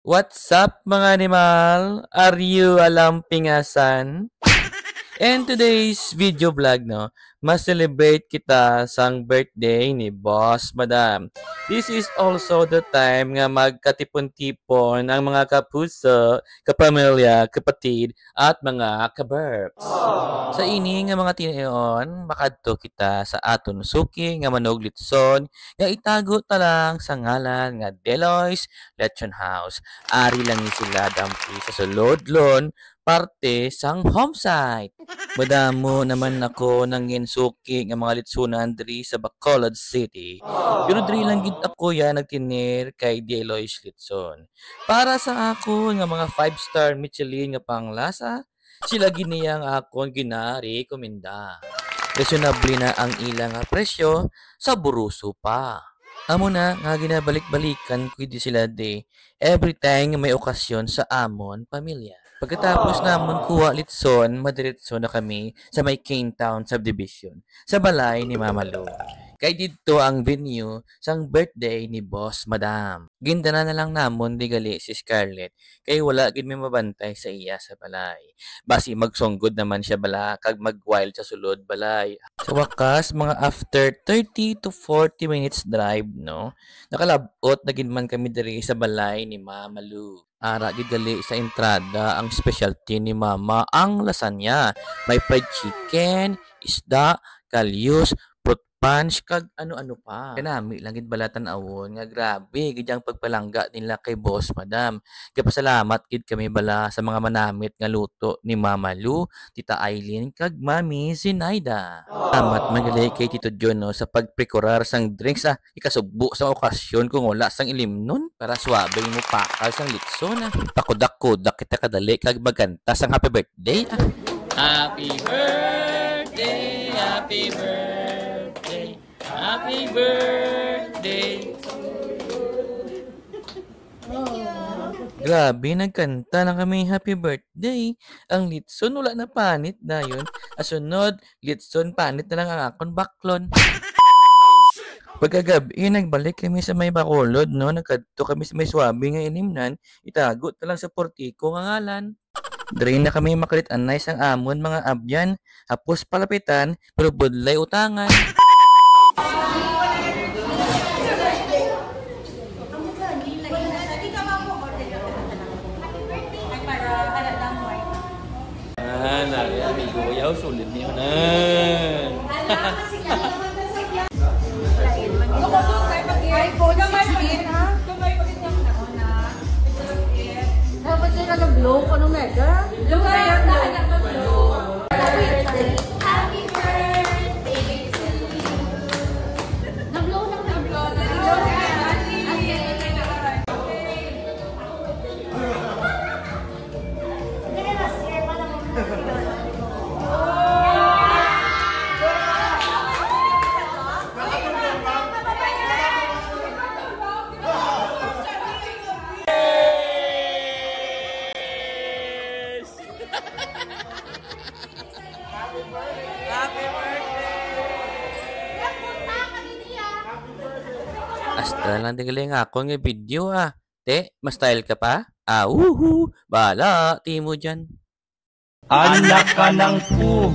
What's up mga animal? Are you alam pingasan? And today's video vlog, no, mas-celebrate kita sang birthday ni Boss Madam. This is also the time nga magkatipon-tipon ang mga kapuso, kapamilya, kapatid, at mga kaberks. Sa ini nga mga tinayon, makadto kita sa aton suki nga manoglitson nga itago ta lang sa ngalan nga Delois Lechon House. Ari lang ni sila dampi sa sulodlon parte sang homesite. Madamo naman ako nang insuki nga mga litsunan diri sa Bacolod City. Pero diri lang gid ako ya nagtinir kay Delois Litson. Para sa ako nga mga 5-star Michelin nga panglasa, sila giniyang akon ginarekomenda. Reasonable na ang ilang presyo sa buruso pa. Amo na nga ginabalik-balikan ko di sila de every time may okasyon sa amon pamilya. Pagkatapos namon kuha litson, madiretso na kami sa may Cane Town Subdivision sa balay ni Mama Lu. Kay dito ang venue sang birthday ni Boss Madam. Gindana na lang namon di gali si Scarlett kay wala gid may mabantay sa iya sa balay. Basi magsonggod naman siya bala kag magwild sa sulod balay. Sa wakas mga after 30 to 40 minutes drive, no, nakalabot na gid man kami diri sa balay ni Mama Lu. Ara gid gali sa entrada ang specialty ni Mama ang lasagna. May fried chicken, isda, kalyus, fruit punch kag ano-ano pa. Kanami lang gid balatan awon nga grabe gid ang pagpalangga nila kay Boss Madam. Kay pasalamat gid kami bala sa mga manamit nga luto ni Mama Lu, Tita Eileen kag Mami Zinaida. Tamat magali kay Tito John no, sa pagprekorar sang drinks ikasugbo sa okasyon kung wala sang ilimnon para swabe mo pakal sang litson. Pakudak-kudak kita kadali kag magkanta sang happy birthday. Happy birthday, happy birthday, happy birthday. Grabe, nagkanta na kami happy birthday. Ang litson wala na panit na yun. Asunod, litson panit na lang ang akon baklon. Pagkagabi, nagbalik kami sa may Bacolod, no? Nagkadto kami sa may swabe nga inimnan. Itagot na lang sa portiko nga ngalan. Dre na kami makalit anay sang amon mga abyan. Hapos palapitan, pero budlay utangan. Nari amigo, yaw sulit niyo na. Nag-blow ko nung mega. Yung kaya nag-blow. Happy birthday to you. Nag-blow lang. Nag-blow. Hasta lang tinggaling ako nga video Te, mas style ka pa? Uhu, bala, timo dyan. Anak ka ng pu.